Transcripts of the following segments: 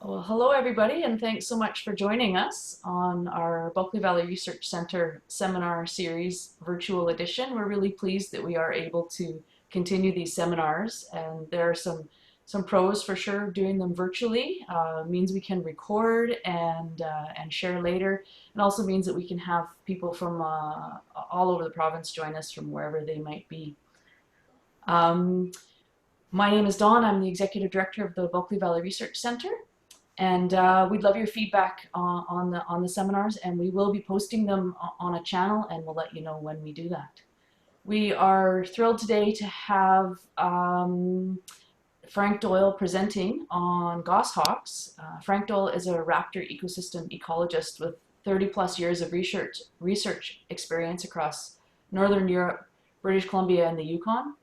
Well, hello everybody, and thanks so much for joining us on our Bulkley Valley Research Center seminar series virtual edition. We're really pleased that we are able to continue these seminars, and there are some pros for sure doing them virtually. Means we can record and share later, and also means that we can have people from all over the province join us from wherever they might be. My name is Dawn. I'm the Executive Director of the Bulkley Valley Research Center. And we'd love your feedback on the seminars, and we will be posting them on a channel, and we'll let you know when we do that. We are thrilled today to have Frank Doyle presenting on goshawks. Frank Doyle is a raptor ecosystem ecologist with 30+ years of research experience across Northern Europe, British Columbia, and the Yukon.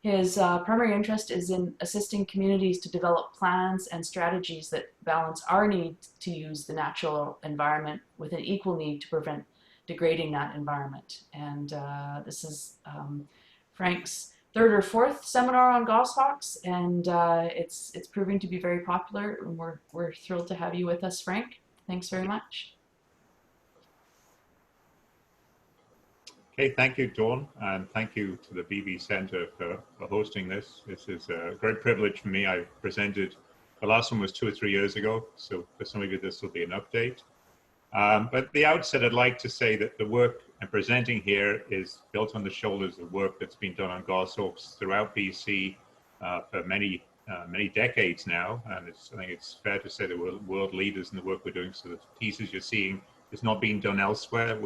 His primary interest is in assisting communities to develop plans and strategies that balance our need to use the natural environment with an equal need to prevent degrading that environment. And this is Frank's third or fourth seminar on goshawks, and it's proving to be very popular. And we're thrilled to have you with us, Frank. Thanks very much. Okay, thank you, Dawn, and thank you to the BV Centre for hosting this. This is a great privilege for me. I presented, the last one was 2 or 3 years ago, so for some of you this will be an update. But at the outset, I'd like to say that the work I'm presenting here is built on the shoulders of work that's been done on goshawks throughout BC for many decades now, and I think it's fair to say that we're world leaders in the work we're doing, so the pieces you're seeing is not being done elsewhere.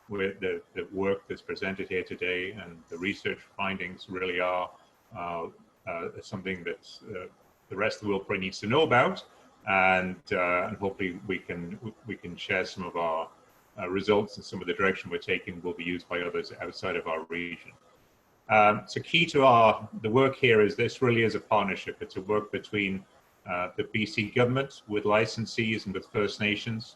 With the work that's presented here today and the research findings really are something that the rest of the world probably needs to know about, and hopefully we can share some of our results, and some of the direction we're taking will be used by others outside of our region. So key to the work here is this really is a partnership. It's a work between the BC government with licensees and with First Nations.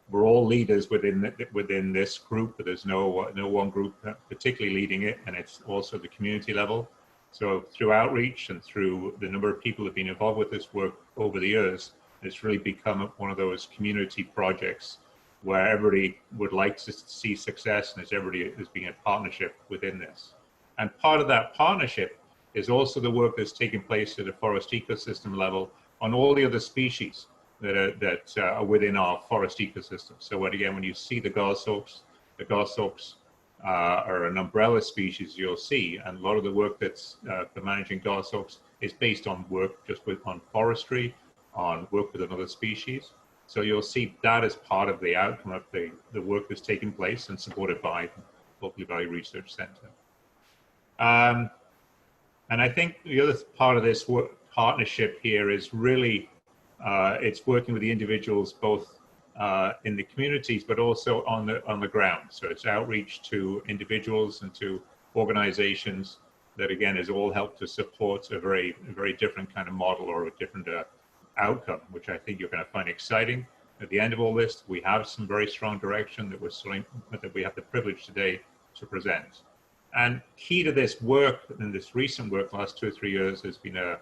We're all leaders within this group, but there's no one group particularly leading it, and it's also the community level. So through outreach and through the number of people who have been involved with this work over the years, it's really become one of those community projects where everybody would like to see success, and everybody is being a partnership within this. And part of that partnership is also the work that's taking place at a forest ecosystem level on all the other species that are within our forest ecosystem. So when you see the goshawks are an umbrella species, you'll see, and a lot of the work that's for managing goshawks is based on work on forestry, on work with another species. So you'll see that as part of the outcome of the work that's taking place and supported by the Bulkley Valley Research Center. And I think the other part of this partnership here is really it's working with the individuals both in the communities, but also on the ground. So it's outreach to individuals and to organizations that again has all helped to support a very different kind of model or a different outcome, which I think you're going to find exciting. At the end of all this, we have some very strong direction that we have the privilege today to present. And key to this work and this recent work, the last 2 or 3 years, has been a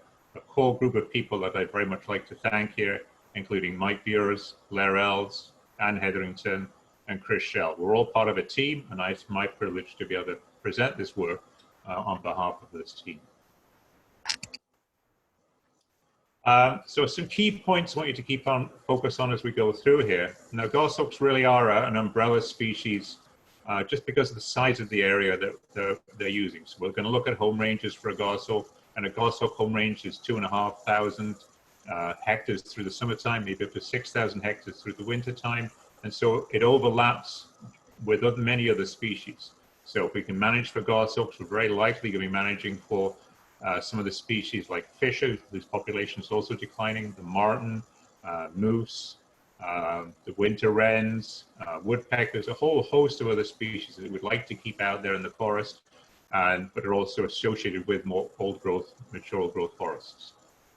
core group of people that I'd very much like to thank here, including Mike Beers, Blair Ells, Anne Hetherington, and Chris Shell. We're all part of a team, and it's my privilege to be able to present this work on behalf of this team. So some key points I want you to keep on focus on as we go through here. Now, goshawks really are an umbrella species just because of the size of the area that they're using. So we're going to look at home ranges for a goshawk, and a goshawk home range is 2,500 hectares through the summertime, maybe up to 6,000 hectares through the wintertime. And so it overlaps with many other species. So if we can manage for goshawks, we're very likely going to be managing for some of the species like fisher, whose population is also declining, the marten, moose, the winter wrens, woodpeckers, a whole host of other species that we'd like to keep out there in the forest, but are also associated with more mature old growth forests.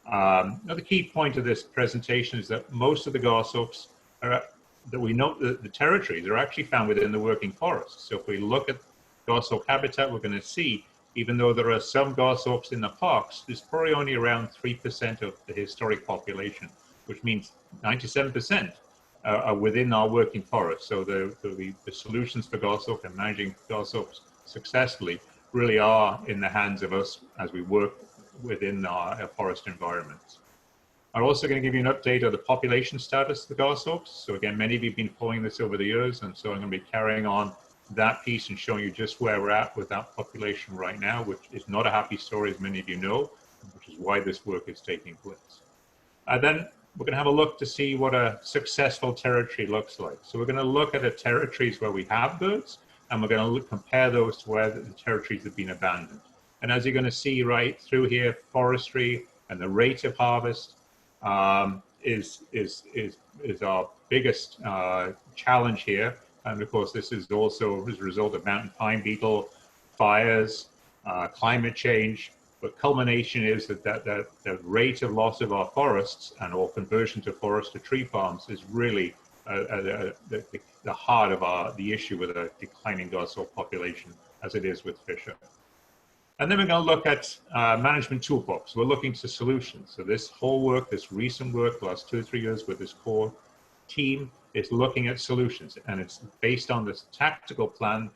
Another key point of this presentation is that most of the goshawks that we know, the territories are actually found within the working forest. So if we look at goshawk habitat, we're going to see even though there are some goshawks in the parks, there's probably only around 3% of the historic population, which means 97% are within our working forest. So the solutions for goshawk and managing goshawks successfully really are in the hands of us as we work within our forest environments. I'm also going to give you an update of the population status of the goshawks. So again, many of you have been following this over the years, and so I'm going to be carrying on that piece and showing you just where we're at with that population right now, which is not a happy story, as many of you know, which is why this work is taking place. Then we're going to have a look to see what a successful territory looks like. So we're going to look at the territories where we have birds, and we're going to compare those to where the territories have been abandoned. And as you're going to see right through here, forestry and the rate of harvest is our biggest challenge here. And of course, this is also as a result of mountain pine beetle, fires, climate change. But culmination is that the rate of loss of our forests and or conversion to forest to tree farms is really the heart of the issue with a declining goshawk population, as it is with fisher. And then we're going to look at management toolbox. We're looking to solutions. So this whole work, this recent work, the last 2 or 3 years with this core team, is looking at solutions. And it's based on this tactical plan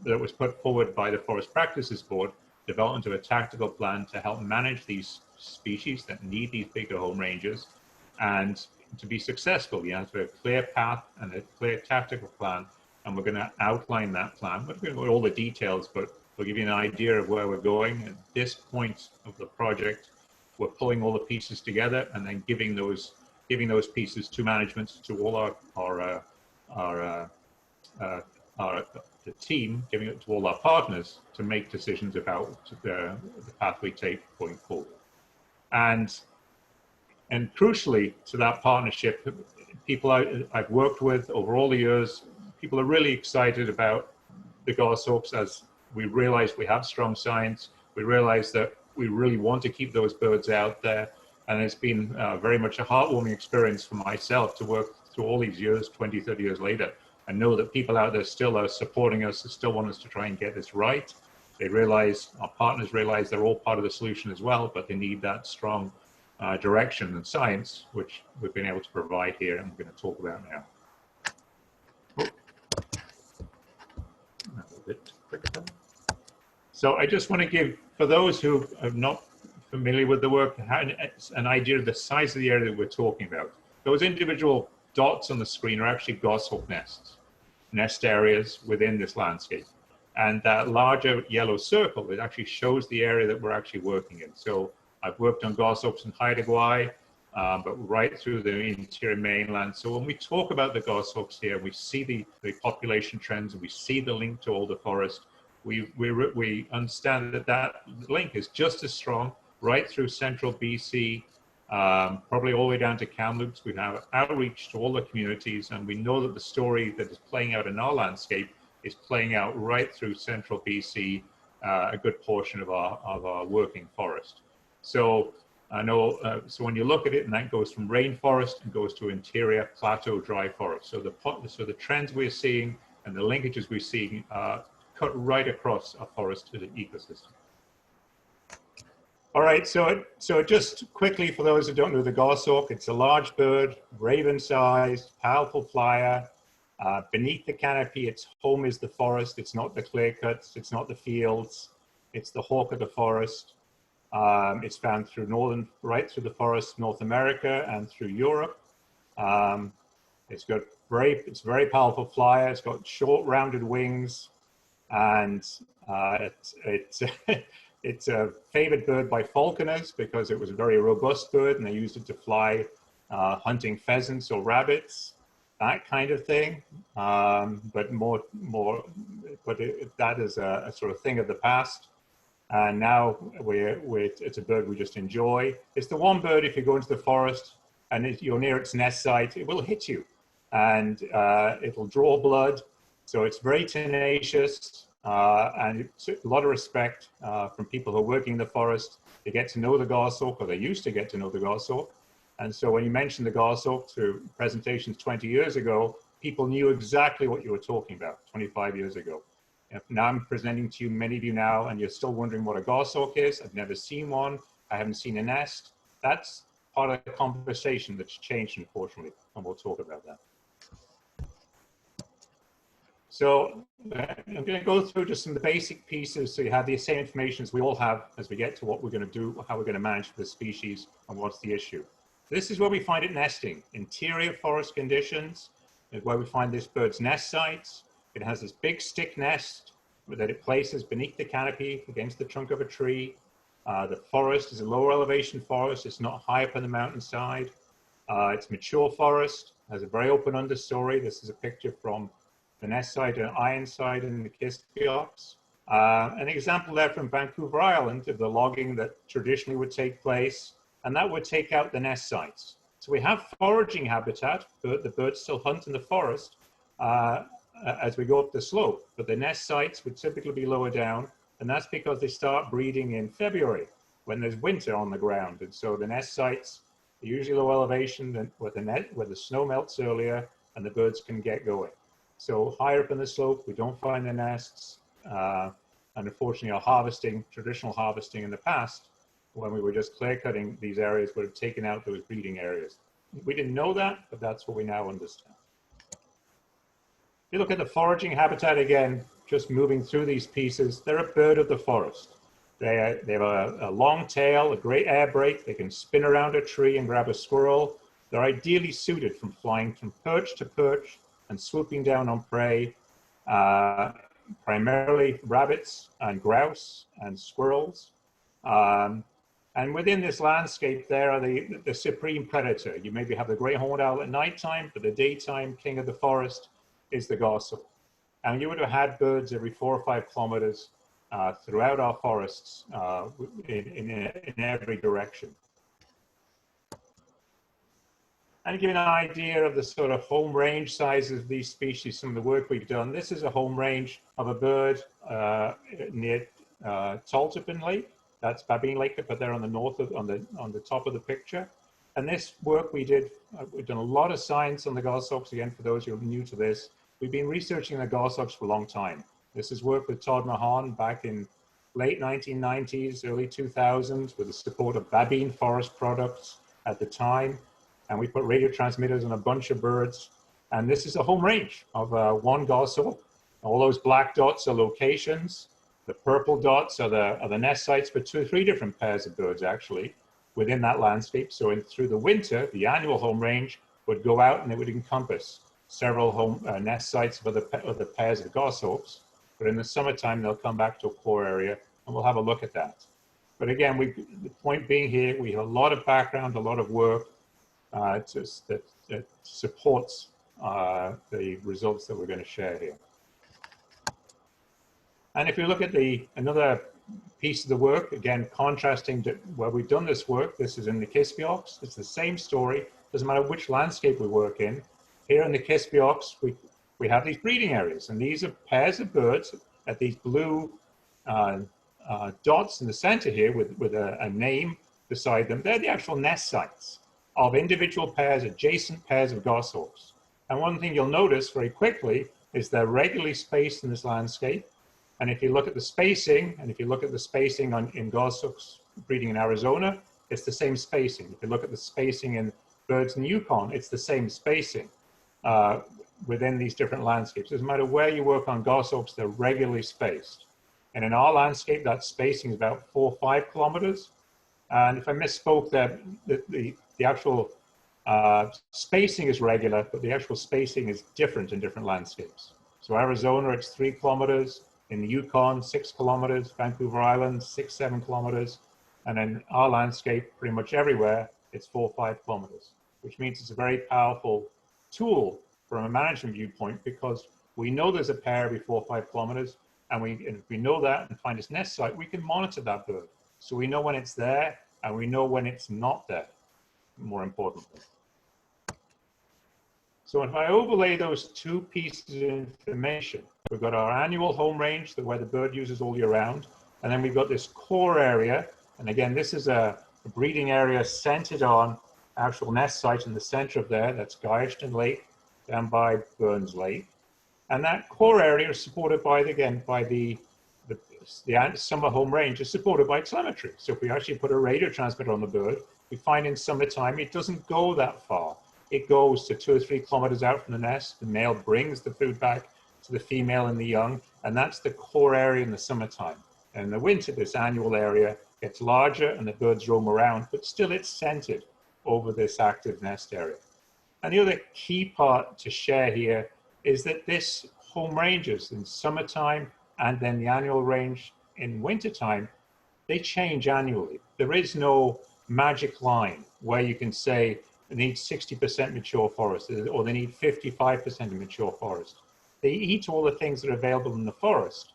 that was put forward by the Forest Practices Board, development of a tactical plan to help manage these species that need these bigger home ranges. And to be successful, you have to have a clear path and a clear tactical plan. And we're going to outline that plan. We're going to go into all the details, but we'll give you an idea of where we're going. At this point of the project, we're pulling all the pieces together and then giving those pieces to management, to all the team, giving it to all our partners to make decisions about the path we take going forward. And crucially to that partnership, people I've worked with over all the years, people are really excited about the goshawks as we realize we have strong science. We realize that we really want to keep those birds out there. And it's been very much a heartwarming experience for myself to work through all these years, 20, 30 years later, and know that people out there still are supporting us, still want us to try and get this right. They realize, our partners realize they're all part of the solution as well, but they need that strong direction and science, which we've been able to provide here and we're going to talk about now. So I just want to give, for those who are not familiar with the work, an idea of the size of the area that we're talking about. Those individual dots on the screen are actually goshawk nests, nest areas within this landscape. And that larger yellow circle, it actually shows the area that we're actually working in. So I've worked on goshawks in Haida Gwaii, but right through the interior mainland. So when we talk about the goshawks here, we see the population trends, and we see the link to all the forest. We understand that link is just as strong right through central BC, probably all the way down to Kamloops. We have outreach to all the communities, and we know that the story that is playing out in our landscape is playing out right through central BC, a good portion of our working forest. So I know, so when you look at it, and that goes from rainforest and goes to interior plateau dry forest. So the trends we're seeing and the linkages we're seeing cut right across our forest ecosystem. All right, so just quickly for those who don't know the goshawk, it's a large bird, raven-sized, powerful flyer. Beneath the canopy, its home is the forest. It's not the clear cuts, it's not the fields, it's the hawk of the forest. It's found through right through the forest, North America and through Europe. It's very powerful flyer. It's got short, rounded wings, and it's a favored bird by falconers because it was a very robust bird, and they used it to fly hunting pheasants or rabbits, that kind of thing. But that is a sort of thing of the past. And now it's a bird we just enjoy. It's the one bird, if you go into the forest and you're near its nest site, it will hit you and it'll draw blood. So it's very tenacious and it's a lot of respect from people who are working in the forest. They get to know the goshawk, or they used to get to know the goshawk. And so when you mention the goshawk through presentations 20 years ago, people knew exactly what you were talking about 25 years ago. If now I'm presenting to you, many of you now, and you're still wondering what a goshawk is. I've never seen one. I haven't seen a nest. That's part of the conversation that's changed, unfortunately, and we'll talk about that. So I'm going to go through just some of the basic pieces so you have the same information as we all have as we get to what we're going to do, how we're going to manage the species, and what's the issue. This is where we find it nesting. Interior forest conditions is where we find this bird's nest sites. It has this big stick nest that it places beneath the canopy against the trunk of a tree. The forest is a lower elevation forest. It's not high up on the mountainside. It's mature forest, has a very open understory. This is a picture from the nest site and iron site in the Goshawks. An example there from Vancouver Island of the logging that traditionally would take place, and that would take out the nest sites. So we have foraging habitat, but the birds still hunt in the forest as we go up the slope, but the nest sites would typically be lower down, and that's because they start breeding in February when there's winter on the ground. And so the nest sites are usually low elevation than where the snow melts earlier and the birds can get going. So higher up in the slope, we don't find the nests. And unfortunately, our traditional harvesting in the past, when we were just clear cutting these areas, would have taken out those breeding areas. We didn't know that, but that's what we now understand. If you look at the foraging habitat again, just moving through these pieces, they're a bird of the forest. They have a long tail, a great air brake. They can spin around a tree and grab a squirrel. They're ideally suited from flying from perch to perch and swooping down on prey, primarily rabbits and grouse and squirrels. And within this landscape, there are the supreme predator. You maybe have the great horned owl at nighttime, but the daytime king of the forest is the goshawk. And you would have had birds every 4 or 5 kilometers throughout our forests in every direction. And to give you an idea of the sort of home range sizes of these species, some of the work we've done, this is a home range of a bird near Taltopin Lake. That's Babine Lake, but there on the north of, on the top of the picture. And this work we did, we've done a lot of science on the goshawks. Again, for those who are new to this, we've been researching the goshawks for a long time. This is work with Todd Mahan back in late 1990s, early 2000s, with the support of Babine Forest Products at the time. And we put radio transmitters on a bunch of birds. And this is a home range of one goshawk. All those black dots are locations. The purple dots are the nest sites for 2 or 3 different pairs of birds, actually, within that landscape. So through the winter, the annual home range would go out and it would encompass several home nest sites for the pairs of goshawks. But in the summertime, they'll come back to a core area, and we'll have a look at that. But again, the point being here, we have a lot of background, a lot of work that supports the results that we're going to share here. And if you look at another piece of the work, again, contrasting to where we've done this work, this is in the Goshawks. It's the same story. Doesn't matter which landscape we work in. Here in the Goshawks, we have these breeding areas, and these are pairs of birds at these blue dots in the center here with a name beside them. They're the actual nest sites of individual pairs, adjacent pairs of goshawks. And one thing you'll notice very quickly is they're regularly spaced in this landscape. And if you look at the spacing, in goshawks breeding in Arizona, it's the same spacing. If you look at the spacing in birds in the Yukon, it's the same spacing within these different landscapes. Doesn't matter where you work on goshawks, they're regularly spaced. And in our landscape, that spacing is about 4 or 5 kilometers. And if I misspoke there, the actual spacing is regular, but the actual spacing is different in different landscapes. So Arizona, it's 3 kilometers. In the Yukon, 6 kilometers. Vancouver Island, 6, 7 kilometers. And in our landscape, pretty much everywhere, it's 4 or 5 kilometers, which means it's a very powerful tool from a management viewpoint, because we know there's a pair every 4 or 5 kilometers, and if we know that and find its nest site, we can monitor that bird. So we know when it's there, and we know when it's not there, more importantly. So if I overlay those 2 pieces of information, we've got our annual home range, where the bird uses all year round, and then we've got this core area. And again, this is a breeding area centered on actual nest site in the center of there. That's Goshawk Lake, down by Burns Lake. And that core area is supported by, again, by the summer home range is supported by telemetry. So if we actually put a radio transmitter on the bird, we find in summertime it doesn't go that far. It goes to 2 or 3 kilometers out from the nest. The male brings the food back to the female and the young, and that's the core area in the summertime. And in the winter, this annual area gets larger and the birds roam around, but still it's centered over this active nest area. And the other key part to share here is that this home ranges in summertime and then the annual range in wintertime, they change annually. There is no magic line where you can say they need 60% mature forest or they need 55% mature forest. They eat all the things that are available in the forest.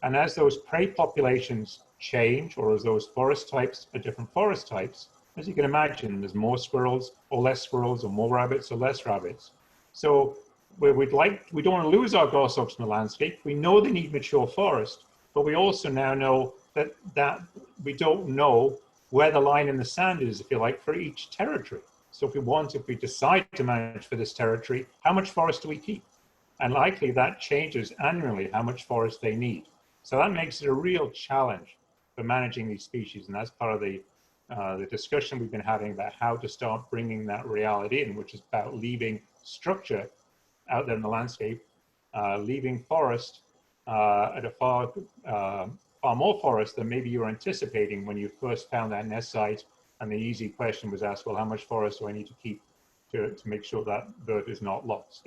And as those prey populations change, or as those forest types are different forest types, as you can imagine, there's more squirrels or less squirrels, or more rabbits or less rabbits. So we don't want to lose our goshawks in the landscape. We know they need mature forest, but we also now know that we don't know where the line in the sand is, if you like, for each territory. So if we decide to manage for this territory, how much forest do we keep? And likely that changes annually how much forest they need. So that makes it a real challenge for managing these species. And that's part of the discussion we've been having about how to start bringing that reality in, which is about leaving structure out there in the landscape, leaving forest at a far more forest than maybe you were anticipating when you first found that nest site. And the easy question was asked, well, how much forest do I need to keep to make sure that bird is not lost,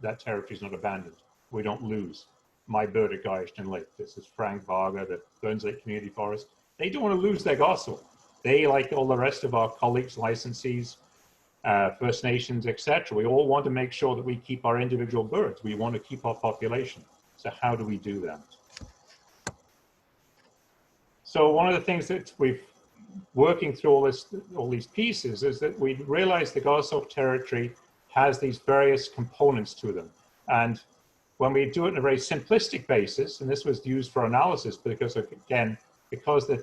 that territory is not abandoned, we don't lose my bird at Goshawk Lake. This is Frank Varga, the Burns Lake Community Forest. They don't want to lose their goshawk. They, like all the rest of our colleagues, licensees, First Nations, etc., we all want to make sure that we keep our individual birds. We want to keep our population. So how do we do that? So one of the things that we've working through all these pieces is that we realize the goshawk territory has these various components to them. And when we do it on a very simplistic basis, and this was used for analysis because, again, because the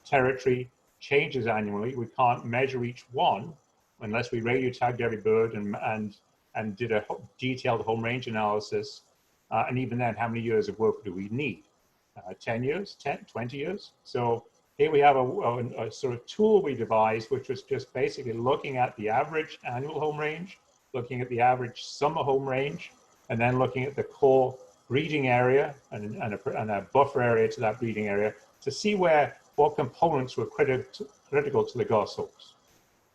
territory changes annually, we can't measure each one unless we radio tagged every bird and did a detailed home range analysis. And even then, how many years of work do we need? 10 years, 20 years? So here we have a sort of tool we devised, which was just basically looking at the average annual home range, looking at the average summer home range, and then looking at the core breeding area and a buffer area to that breeding area to see what components were critical to the goshawks.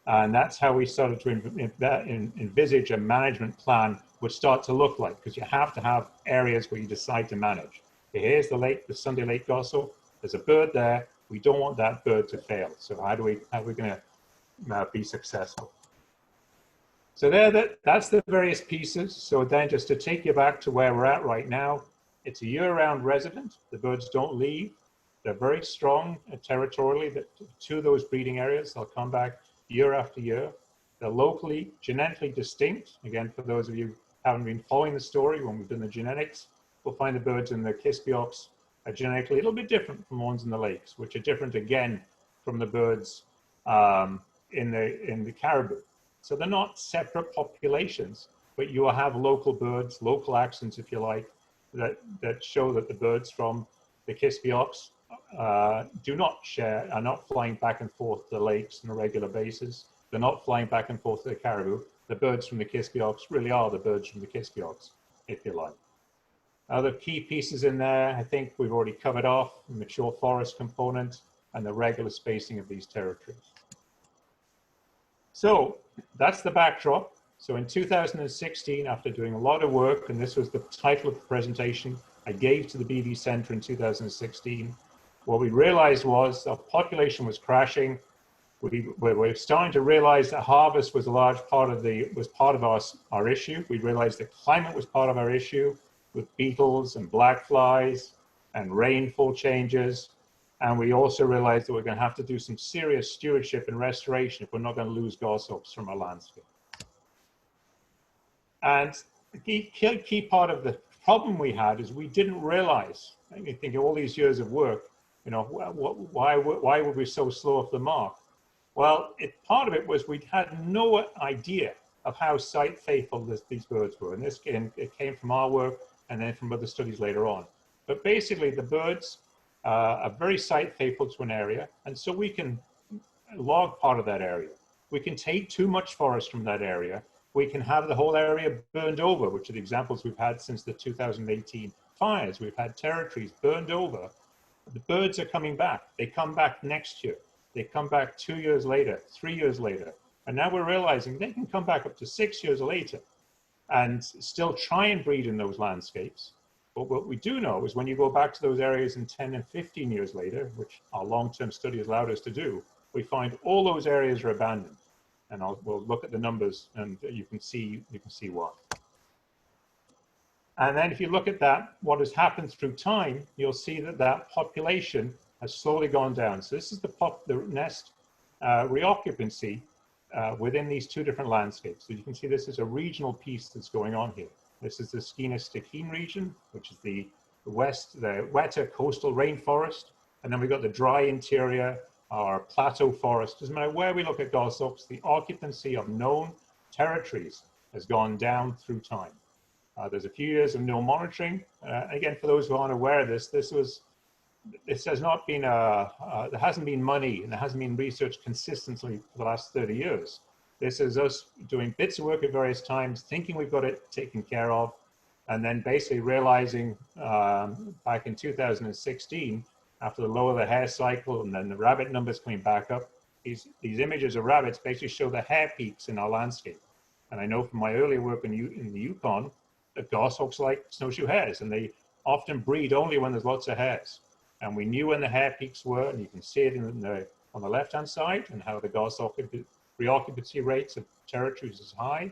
And that's how we started to envisage a management plan would start to look like, because you have to have areas where you decide to manage. Here's the lake, the Sunday Lake goshawk. There's a bird there. We don't want that bird to fail. So how are we going to be successful? So that's the various pieces. So then just to take you back to where we're at right now, it's a year-round resident. The birds don't leave. They're very strong territorially to those breeding areas. They'll come back year after year. They're locally, genetically distinct. Again, for those of you who haven't been following the story, when we've done the genetics, we'll find the birds in the Goshawks are genetically a little bit different from ones in the lakes, which are different again from the birds in the caribou. So they're not separate populations, but you will have local birds, local accents, if you like, that show that the birds from the Goshawks are not flying back and forth to the lakes on a regular basis. They're not flying back and forth to the caribou. The birds from the Goshawks really are the birds from the Goshawks, if you like. Other key pieces in there, I think we've already covered off, the mature forest component and the regular spacing of these territories. So that's the backdrop. So in 2016, after doing a lot of work, and this was the title of the presentation I gave to the BV Center in 2016, what we realized was our population was crashing. We were starting to realize that harvest was a large part of our issue. We realized that climate was part of our issue, with beetles and black flies and rainfall changes. And we also realized that we're going to have to do some serious stewardship and restoration if we're not going to lose goshawks from our landscape. And the key part of the problem we had is we didn't realize, I think all these years of work, why were we so slow off the mark? Well, part of it was we had no idea of how site faithful these birds were. And it came from our work and then from other studies later on. But basically, the birds are very site faithful to an area, and so we can log part of that area. We can take too much forest from that area. We can have the whole area burned over, which are the examples we've had since the 2018 fires. We've had territories burned over. The birds are coming back. They come back next year. They come back 2 years later, 3 years later. And now we're realizing they can come back up to 6 years later and still try and breed in those landscapes. But what we do know is when you go back to those areas in 10 and 15 years later, which our long-term study has allowed us to do, we find all those areas are abandoned. And we'll look at the numbers and you can see why. And then if you look at that, what has happened through time, you'll see that that population has slowly gone down. So this is the nest reoccupancy within these two different landscapes. So you can see this is a regional piece that's going on here. This is the Skeena-Stikine region, which is the wetter coastal rainforest. And then we've got the dry interior, our plateau forest. Doesn't matter where we look at goshawks, the occupancy of known territories has gone down through time. There's a few years of no monitoring. Again, for those who aren't aware of this, this has not been, there hasn't been money and there hasn't been research consistently for the last 30 years. This is us doing bits of work at various times, thinking we've got it taken care of, and then basically realizing back in 2016, after the lower the hare cycle and then the rabbit numbers coming back up, these images of rabbits basically show the hare peaks in our landscape. And I know from my earlier work in the Yukon that goshawks like snowshoe hares, and they often breed only when there's lots of hares. And we knew when the hare peaks were, and you can see it on the left-hand side, and how the goshawk reoccupancy rates of territories is high.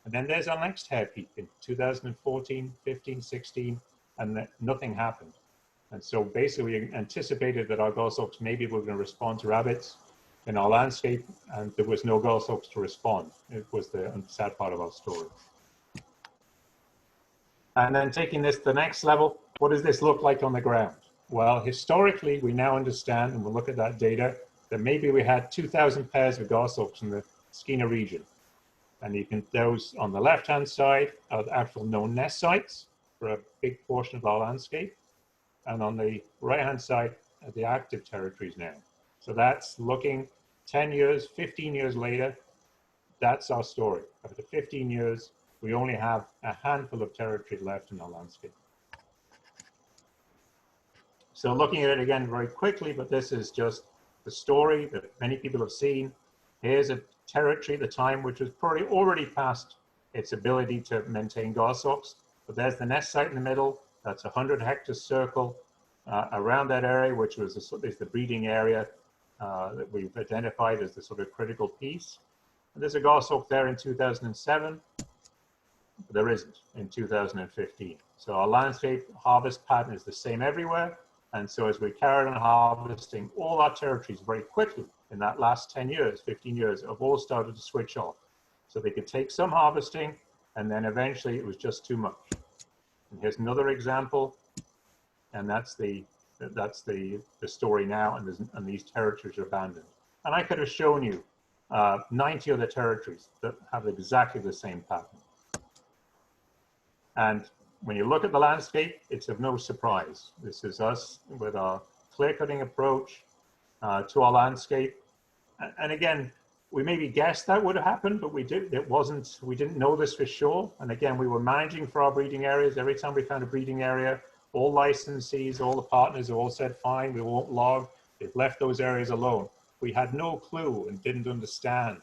And then there's our next hare peak in 2014, 15, 16, and nothing happened. And so basically we anticipated that our goshawks maybe were going to respond to rabbits in our landscape, and there was no goshawks to respond. It was the sad part of our story. And then taking this to the next level, what does this look like on the ground? Well, historically, we now understand, and we'll look at that data, that maybe we had 2,000 pairs of goshawks in the Skeena region. And you can, those on the left-hand side are the actual known nest sites for a big portion of our landscape. And on the right-hand side are the active territories now. So that's looking 10 years, 15 years later, that's our story. After 15 years, we only have a handful of territory left in our landscape. So looking at it again very quickly, but this is just the story that many people have seen. Here's a territory at the time which was probably already past its ability to maintain goshawks. But there's the nest site in the middle. That's a 100-hectare circle around that area, which is the breeding area that we've identified as the sort of critical piece. And there's a goshawk there in 2007. But there isn't in 2015. So our landscape harvest pattern is the same everywhere. And so as we carried on harvesting, all our territories very quickly in that last 10 years, 15 years, have all started to switch off. So they could take some harvesting, and then eventually it was just too much. And here's another example, and that's the story now, and these territories are abandoned. And I could have shown you 90 other territories that have exactly the same pattern. And when you look at the landscape, it's of no surprise. This is us with our clear-cutting approach to our landscape. And again, we maybe guessed that would happen, but we didn't know this for sure. And again, we were managing for our breeding areas. Every time we found a breeding area, all licensees, all the partners have all said, fine, we won't log. They've left those areas alone. We had no clue and didn't understand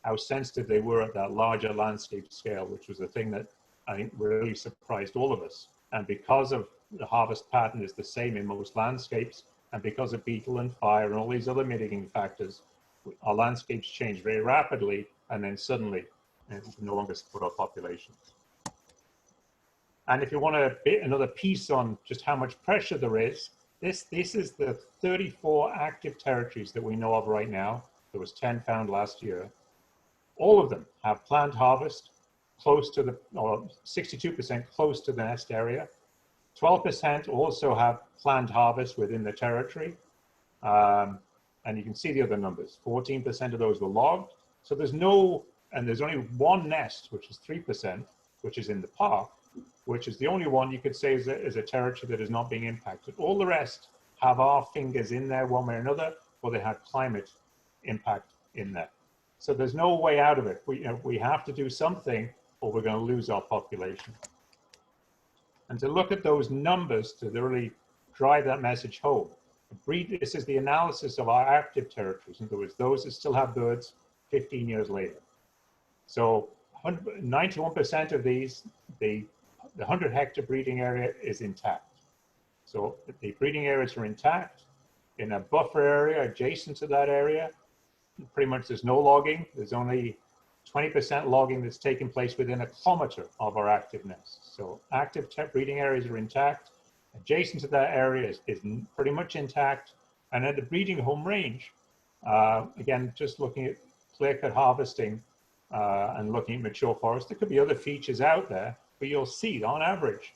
how sensitive they were at that larger landscape scale, which was the thing that I think really surprised all of us. And because of the harvest pattern is the same in most landscapes, and because of beetle and fire and all these other mitigating factors, our landscapes change very rapidly, and then suddenly we can no longer support our populations. And if you want another piece on just how much pressure there is, this is the 34 active territories that we know of right now. There was 10 found last year. All of them have planned harvest close to or 62% close to the nest area. 12% also have planned harvest within the territory. And you can see the other numbers. 14% of those were logged. So there's only one nest, which is 3%, which is in the park. which is the only one you could say is a territory that is not being impacted. All the rest have our fingers in there one way or another, or they have climate impact in there. So there's no way out of it. We have to do something, or we're going to lose our population. And to look at those numbers to really drive that message home. This is the analysis of our active territories. In other words, those that still have birds 15 years later. So 91% of these, the 100-hectare breeding area is intact. So the breeding areas are intact. In a buffer area adjacent to that area, pretty much there's no logging. There's only 20% logging that's taking place within a kilometer of our active nests. So active breeding areas are intact. Adjacent to that area is pretty much intact. And at the breeding home range, again, just looking at clear-cut harvesting and looking at mature forest, there could be other features out there, but you'll see on average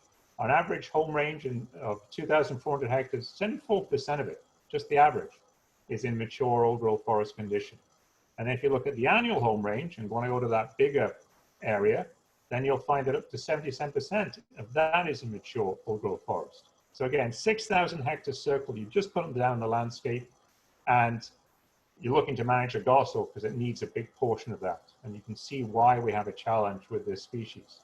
home range of 2,400 hectares, 74% of it, just the average, is in mature old growth forest condition. And if you look at the annual home range and want to go to that bigger area, then you'll find that up to 77% of that is in mature old growth forest. So again, 6,000 hectares circle, you just put them down the landscape, and you're looking to manage a goshawk because it needs a big portion of that. And you can see why we have a challenge with this species.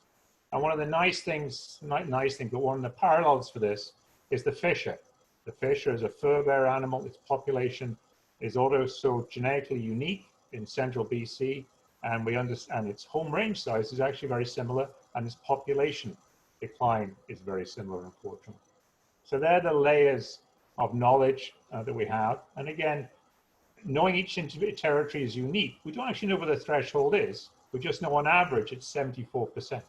And one of the nice things, but one of the parallels for this is the fisher. The fisher is a fur-bearer animal. Its population is also genetically unique in central BC, and we understand its home range size is actually very similar, and its population decline is very similar, unfortunately. So they're the layers of knowledge that we have. And again, knowing each individual territory is unique, we don't actually know what the threshold is. We just know on average it's 74%.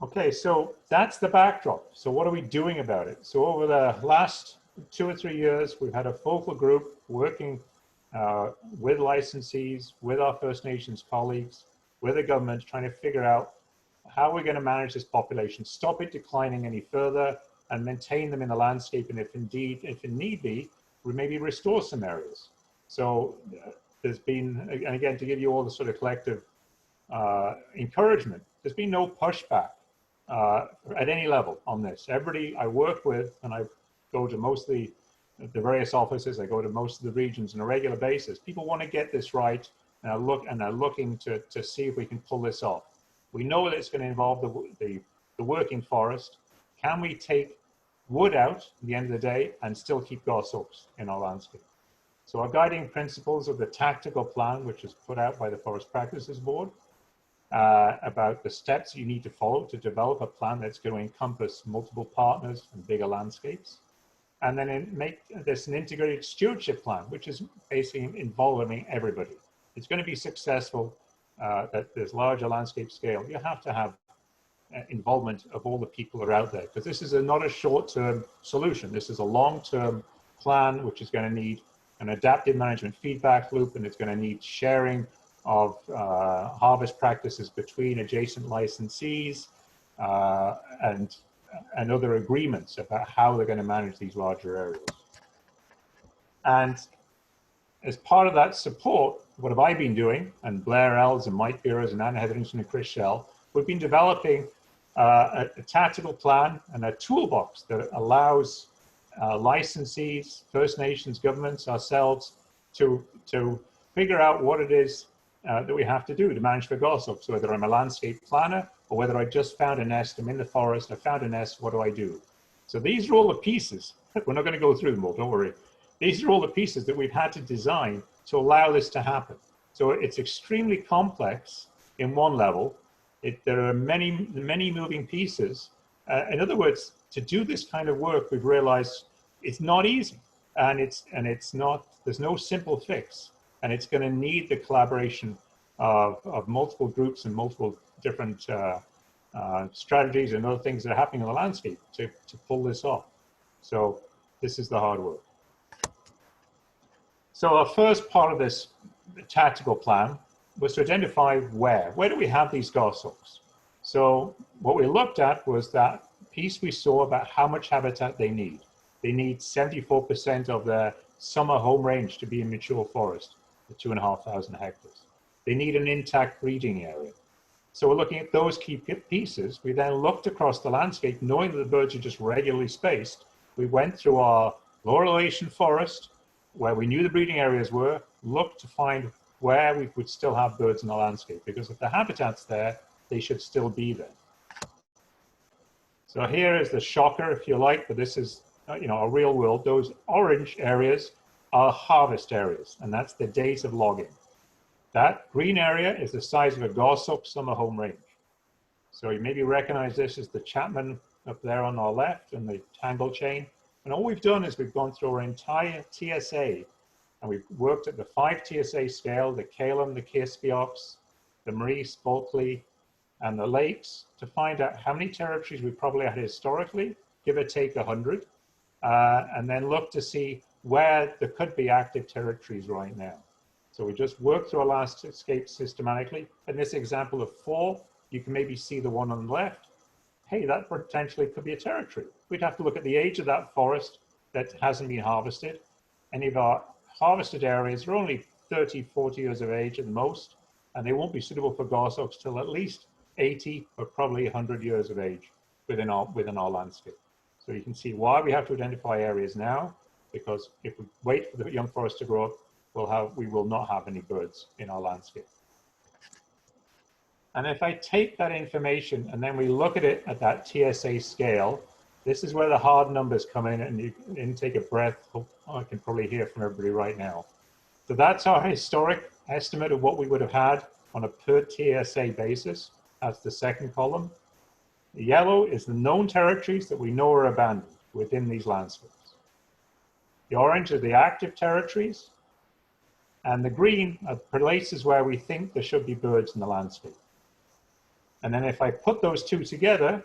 Okay, so that's the backdrop. So what are we doing about it? So over the last 2 or 3 years, we've had a focal group working with licensees, with our First Nations colleagues, with the government, trying to figure out how we're going to manage this population, stop it declining any further, and maintain them in the landscape. And if it need be, we maybe restore some areas. So there's been, and again, to give you all the sort of collective encouragement, there's been no pushback at any level on this. Everybody I work with, and I go to most of the various offices, I go to most of the regions on a regular basis, people want to get this right, and are looking to see if we can pull this off. We know that it's going to involve the working forest. Can we take wood out at the end of the day and still keep goshawks in our landscape? So our guiding principles of the tactical plan, which was put out by the Forest Practices Board, about the steps you need to follow to develop a plan that's going to encompass multiple partners and bigger landscapes. And then make this an integrated stewardship plan, which is basically involving everybody. It's going to be successful at this larger landscape scale. You have to have involvement of all the people that are out there, because this is not a short-term solution. This is a long-term plan, which is going to need an adaptive management feedback loop, and it's going to need sharing of harvest practices between adjacent licensees and other agreements about how they're going to manage these larger areas. And as part of that support, what have I been doing? And Blair Ells and Mike Beers and Anna Hetherington and Chris Shell, we've been developing a tactical plan and a toolbox that allows licensees, First Nations, governments, ourselves to figure out what it is that we have to do to manage for goshawks. So whether I'm a landscape planner or whether I just found a nest, I'm in the forest, I found a nest, what do I do? So these are all the pieces. We're not going to go through them all, don't worry. These are all the pieces that we've had to design to allow this to happen. So it's extremely complex in one level. There are many, many moving pieces. In other words, to do this kind of work, we've realized it's not easy, and it's not. There's no simple fix, and it's going to need the collaboration of multiple groups and multiple different strategies and other things that are happening in the landscape to pull this off. So this is the hard work. So our first part of this tactical plan was to identify where do we have these goshawks. So what we looked at was that piece we saw about how much habitat they need. They need 74% of their summer home range to be in mature forest, the 2,500 hectares. They need an intact breeding area. So we're looking at those key pieces. We then looked across the landscape, knowing that the birds are just regularly spaced. We went through our lower elevation forest, where we knew the breeding areas were, looked to find where we would still have birds in the landscape, because if the habitat's there, they should still be there. So here is the shocker, if you like, but this is a real world. Those orange areas are harvest areas, and that's the days of logging. That green area is the size of a Goshawk summer home range. So you maybe recognize this as the Chapman up there on our left and the tangle chain. And all we've done is we've gone through our entire TSA, and we've worked at the 5 TSA scale, the Calum, the Goshawks, the Maurice, Bulkley, and the lakes, to find out how many territories we probably had historically, give or take 100, and then look to see where there could be active territories right now. So we just worked through our landscape systematically. In this example of 4, you can maybe see the one on the left. Hey, that potentially could be a territory. We'd have to look at the age of that forest that hasn't been harvested. Any of our harvested areas are only 30, 40 years of age at the most, and they won't be suitable for goshawks till at least 80 or probably 100 years of age within our landscape. So you can see why we have to identify areas now, because if we wait for the young forest to grow up, we will not have any birds in our landscape. And if I take that information and then we look at it at that TSA scale, this is where the hard numbers come in, and you can take a breath. I can probably hear from everybody right now. So that's our historic estimate of what we would have had on a per TSA basis. That's the second column. The yellow is the known territories that we know are abandoned within these landscapes. The orange are the active territories, and the green are places where we think there should be birds in the landscape. And then if I put those two together,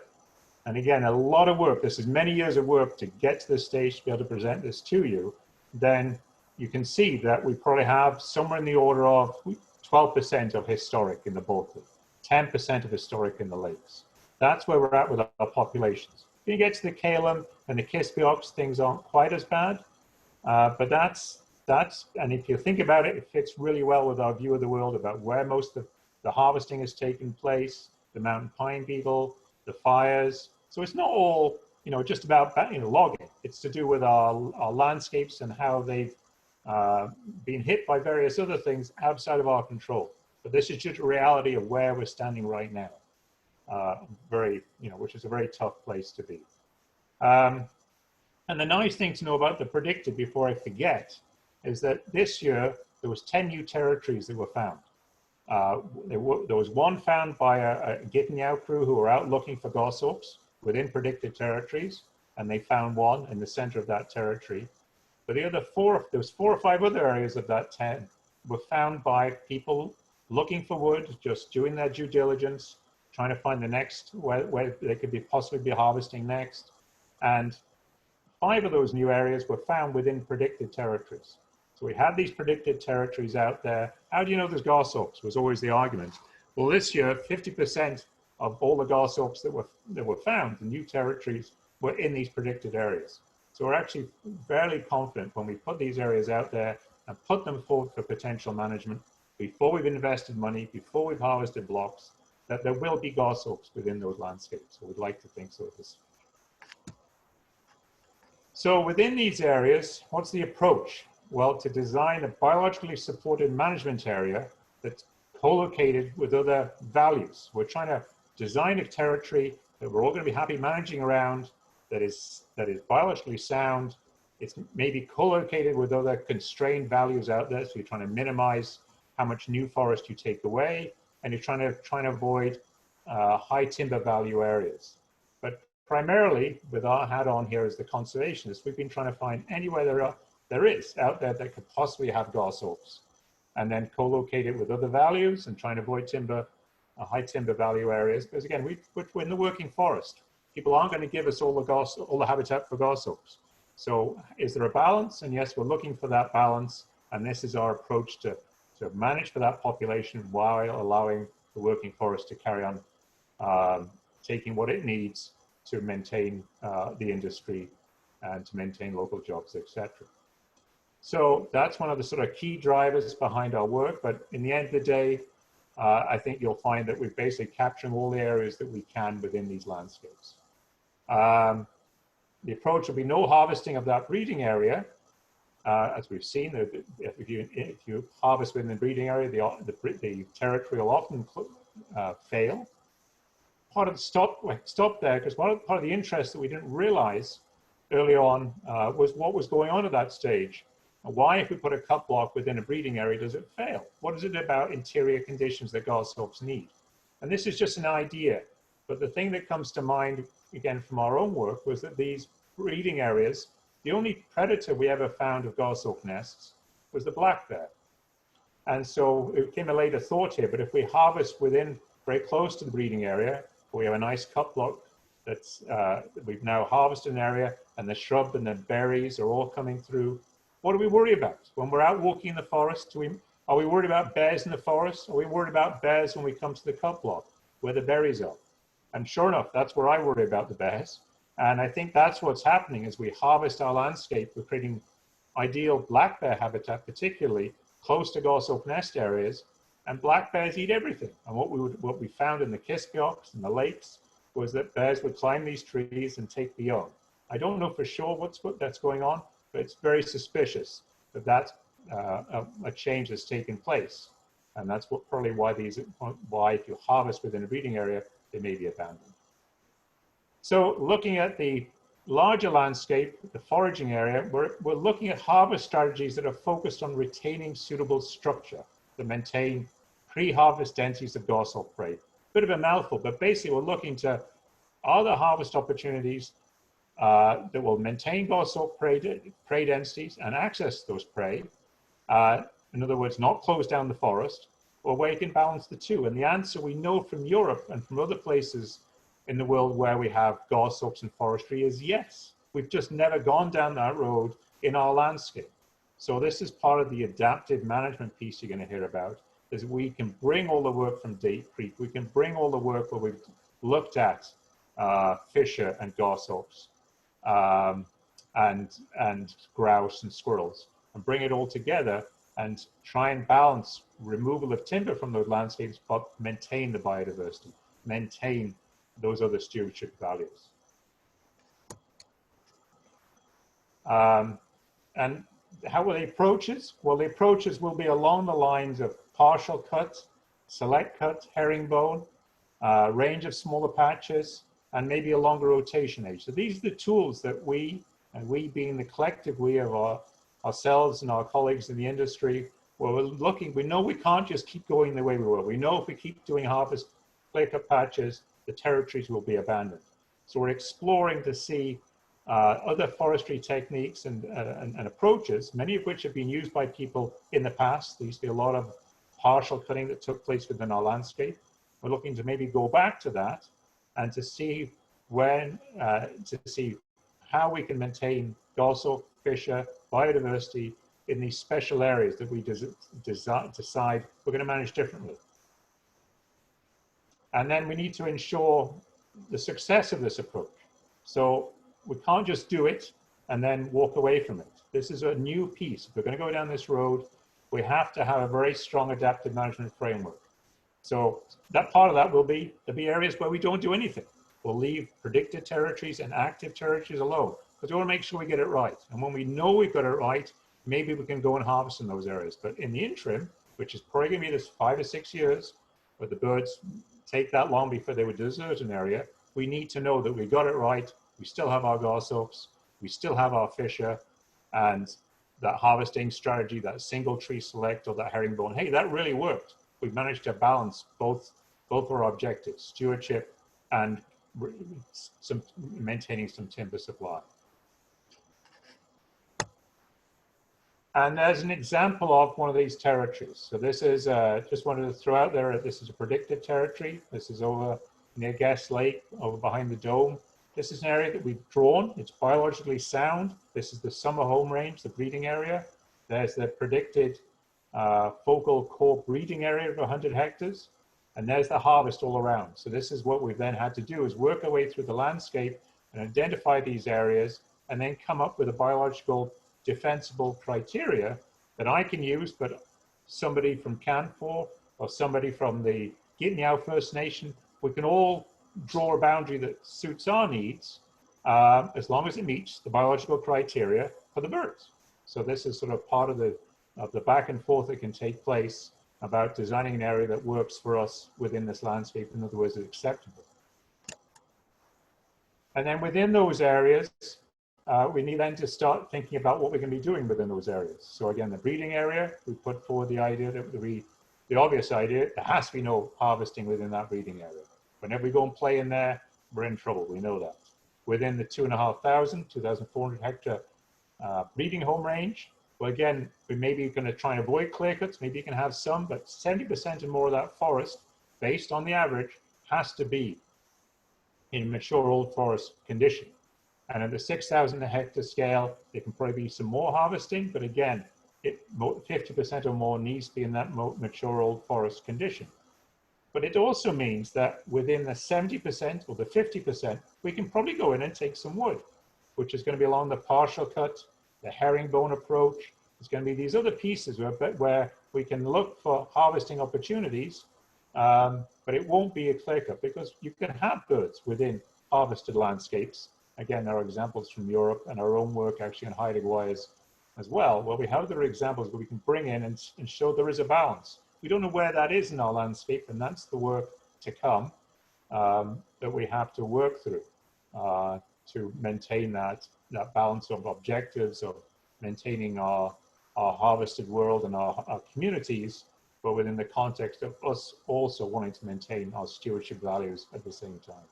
and again, a lot of work, this is many years of work to get to this stage to be able to present this to you, then you can see that we probably have somewhere in the order of 12% of historic in the Bulkley, 10% of historic in the lakes. That's where we're at with our populations. When you get to the Calum and the Goshawks, things aren't quite as bad, but and if you think about it, it fits really well with our view of the world about where most of the harvesting has taken place, the mountain pine beetle, the fires. So it's not all, just about logging. It's to do with our landscapes and how they've been hit by various other things outside of our control. But this is just a reality of where we're standing right now. Which is a very tough place to be. And the nice thing to know about the Predictive, before I forget, is that this year there was 10 new territories that were found. There was one found by a Gittinyao crew who were out looking for goshawks within predicted territories, and they found one in the center of that territory. But the other 4, there was 4 or 5 other areas of that 10 were found by people looking for wood, just doing their due diligence, trying to find the next, where they could possibly be harvesting next. And 5 of those new areas were found within predicted territories. So we had these predicted territories out there. How do you know there's goshawks was always the argument. Well, this year, 50% of all the goshawks that were found, the new territories, were in these predicted areas. So we're actually fairly confident when we put these areas out there and put them forward for potential management, before we've invested money, before we've harvested blocks, that there will be goshawks within those landscapes. So we'd like to think so at this stage. So within these areas, what's the approach? Well, to design a biologically supported management area that's co-located with other values. We're trying to design a territory that we're all going to be happy managing around, that is biologically sound. It's maybe co-located with other constrained values out there. So you're trying to minimize how much new forest you take away, and you're trying to avoid high timber value areas. But primarily, with our hat on here as the conservationists, we've been trying to find anywhere there is out there that could possibly have goshawks, and then co-locate it with other values and trying to avoid high timber value areas. Because again, we're in the working forest. People aren't going to give us all the habitat for goshawks. So is there a balance? And yes, we're looking for that balance. And this is our approach to manage for that population while allowing the working forest to carry on taking what it needs to maintain the industry and to maintain local jobs, etc. So that's one of the sort of key drivers behind our work. But in the end of the day, I think you'll find that we're basically capturing all the areas that we can within these landscapes. The approach will be no harvesting of that breeding area. As we've seen, if you harvest within the breeding area, the territory will often fail. Part of the stop there, because part of the interest that we didn't realize early on was what was going on at that stage. Why, if we put a cut block within a breeding area, does it fail? What is it about interior conditions that goshawks need? And this is just an idea, but the thing that comes to mind, again, from our own work, was that these breeding areas, the only predator we ever found of goshawk nests was the black bear. And so it came a later thought here, but if we harvest within, very close to the breeding area, we have a nice cut block that's, we've now harvested an area, and the shrub and the berries are all coming through. What do we worry about? When we're out walking in the forest, are we worried about bears in the forest? Are we worried about bears when we come to the cut block, where the berries are? And sure enough, that's where I worry about the bears. And I think that's what's happening as we harvest our landscape. We're creating ideal black bear habitat, particularly close to goshawk nest areas, and black bears eat everything. And what we found in the Goshawks and the lakes was that bears would climb these trees and take the young. I don't know for sure that's going on, but it's very suspicious that a change has taken place. And that's probably why if you harvest within a breeding area, they may be abandoned. So looking at the larger landscape, the foraging area, we're looking at harvest strategies that are focused on retaining suitable structure to maintain pre-harvest densities of goshawk prey. Bit of a mouthful, but basically we're looking to other harvest opportunities that will maintain goshawk prey densities and access those prey. In other words, not close down the forest, or where you can balance the two. And the answer we know from Europe and from other places in the world where we have goshawks and forestry is yes. We've just never gone down that road in our landscape. So this is part of the adaptive management piece you're going to hear about, is we can bring all the work from Date Creek, we can bring all the work where we've looked at fisher and goshawks and grouse and squirrels, and bring it all together and try and balance removal of timber from those landscapes, but maintain the biodiversity, maintain those other stewardship values. And how will the approaches? Well, the approaches will be along the lines of partial cut, select cut, herringbone, range of smaller patches, and maybe a longer rotation age. So these are the tools that we, and we being the collective we of ourselves and our colleagues in the industry, where we're looking, we know we can't just keep going the way we were. We know if we keep doing harvest, clear-cut patches, the territories will be abandoned. So we're exploring to see other forestry techniques and approaches, many of which have been used by people in the past. There used to be a lot of partial cutting that took place within our landscape. We're looking to maybe go back to that and to see how we can maintain goshawk, fisher, biodiversity in these special areas that we decide we're going to manage differently. And then we need to ensure the success of this approach. So we can't just do it and then walk away from it. This is a new piece. If we're going to go down this road, we have to have a very strong adaptive management framework. So that part of that will be, there'll be areas where we don't do anything. We'll leave predicted territories and active territories alone, because we want to make sure we get it right. And when we know we've got it right, maybe we can go and harvest in those areas. But in the interim, which is probably going to be this 5 to 6 years, where the birds take that long before they would desert an area, we need to know that we got it right. We still have our goshawks, we still have our fisher, and that harvesting strategy, that single tree select or that herringbone, hey, that really worked. We've managed to balance both our objectives, stewardship and maintaining some timber supply. And there's an example of one of these territories. So this is, just wanted to throw out there, this is a predictive territory. This is over near Guest Lake, over behind the dome. This is an area that we've drawn. It's biologically sound. This is the summer home range, the breeding area. There's the predicted focal core breeding area of 100 hectares. And there's the harvest all around. So this is what we've then had to do, is work our way through the landscape and identify these areas and then come up with a biological defensible criteria that I can use, but somebody from Canfor or somebody from the Gitniao First Nation, we can all draw a boundary that suits our needs, as long as it meets the biological criteria for the birds. So this is sort of part of the back and forth that can take place about designing an area that works for us within this landscape, in other words, is acceptable. And then within those areas, we need then to start thinking about what we're going to be doing within those areas. So again, the breeding area, we put forward the idea that the obvious idea, there has to be no harvesting within that breeding area. Whenever we go and play in there, we're in trouble, we know that. Within the 2,400 hectare breeding home range, well, again, we may be going to try and avoid clear cuts, maybe you can have some, but 70% and more of that forest, based on the average, has to be in mature old forest condition. And at the 6,000 hectare scale, there can probably be some more harvesting, but again, 50% or more needs to be in that mature old forest condition. But it also means that within the 70% or the 50%, we can probably go in and take some wood, which is going to be along the partial cut, the herringbone approach. There's going to be these other pieces where we can look for harvesting opportunities, but it won't be a clear cut because you can have birds within harvested landscapes. Again, there are examples from Europe and our own work actually in Haida as well, where we have other examples where we can bring in and show there is a balance. We don't know where that is in our landscape, and that's the work to come that we have to work through to maintain that balance of objectives of maintaining our harvested world and our communities, but within the context of us also wanting to maintain our stewardship values at the same time.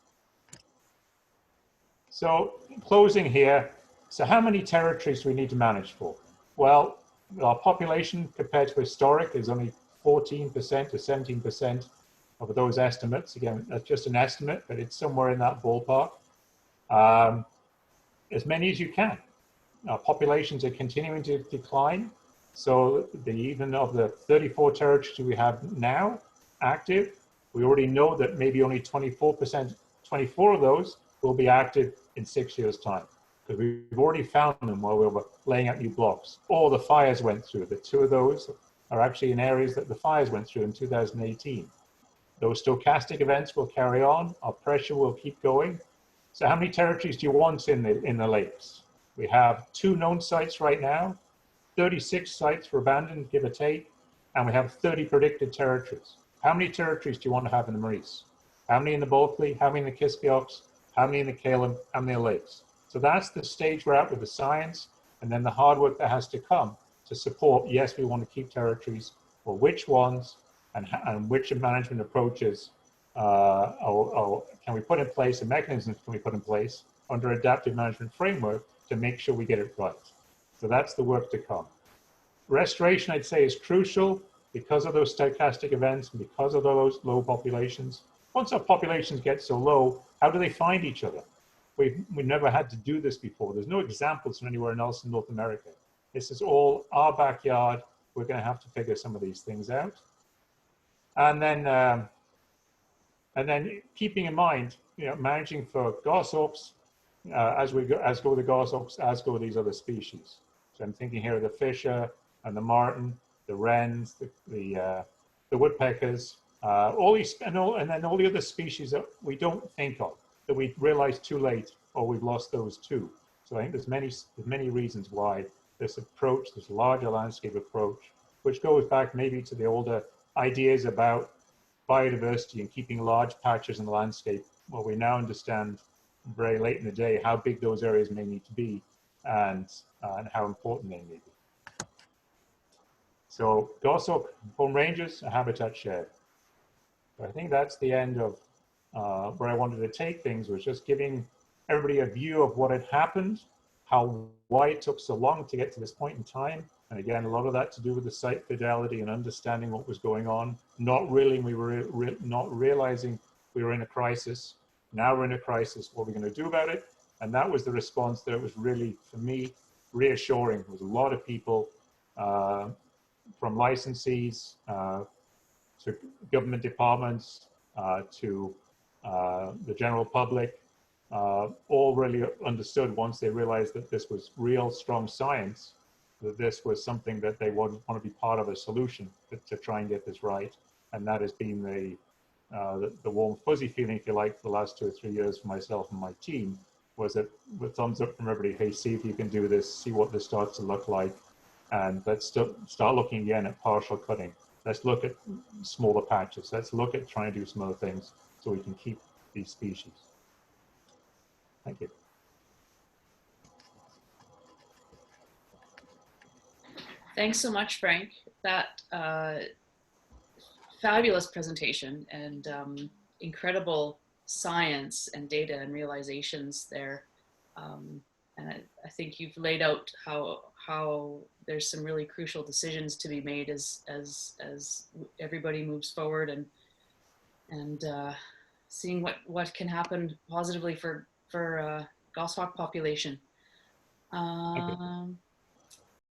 So closing here, so how many territories do we need to manage for? Well, our population compared to historic is only 14% to 17% of those estimates. Again, that's just an estimate, but it's somewhere in that ballpark. As many as you can. Our populations are continuing to decline. So even of the 34 territories we have now active, we already know that maybe only 24 of those will be active in 6 years' time, because we've already found them while we were laying out new blocks. Or the fires went through. The two of those are actually in areas that the fires went through in 2018. Those stochastic events will carry on. Our pressure will keep going. So how many territories do you want in the lakes? We have 2 known sites right now, 36 sites for abandoned, give or take, and we have 30 predicted territories. How many territories do you want to have in the Maurice? How many in the Bulkley? How many in the Kiskayooks? How many in the Kalem? How many in the lakes? So that's the stage we're at with the science, and then the hard work that has to come to support, yes, we want to keep territories, or which ones, and which management approaches or can we put in place, and mechanisms can we put in place under adaptive management framework to make sure we get it right. So that's the work to come. Restoration, I'd say, is crucial because of those stochastic events and because of those low populations. Once our populations get so low, how do they find each other? We've never had to do this before. There's no examples from anywhere else in North America. This is all our backyard. We're going to have to figure some of these things out. And then keeping in mind, managing for goshawks, as go the goshawks, as go these other species. So I'm thinking here of the fisher and the martin, the wrens, the woodpeckers, all these, and then all the other species that we don't think of, that we realize too late, or we've lost those too. So I think there's many reasons why this approach, this larger landscape approach, which goes back maybe to the older ideas about biodiversity and keeping large patches in the landscape. Well, we now understand very late in the day how big those areas may need to be and how important they may be. So goshawk home ranges, a habitat shared. So I think that's the end of where I wanted to take things, was just giving everybody a view of what had happened, why it took so long to get to this point in time. And again, a lot of that to do with the site fidelity and understanding what was going on. Not realizing we were in a crisis. Now we're in a crisis. What are we going to do about it? And that was the response that was really, for me, reassuring. There was a lot of people, from licensees to government departments to the general public, all really understood once they realized that this was real, strong science, that this was something that they would want to be part of a solution to try and get this right. And that has been the warm fuzzy feeling, if you like, for the last 2 or 3 years for myself and my team, was that with thumbs up from everybody, hey, see if you can do this, see what this starts to look like, and let's start looking again at partial cutting. Let's look at smaller patches. Let's look at trying to do some other things so we can keep these species. Thank you. Thanks so much, Frank. That fabulous presentation and incredible science and data and realizations there. And I think you've laid out how there's some really crucial decisions to be made as everybody moves forward, and seeing what can happen positively for goshawk population. Thank you.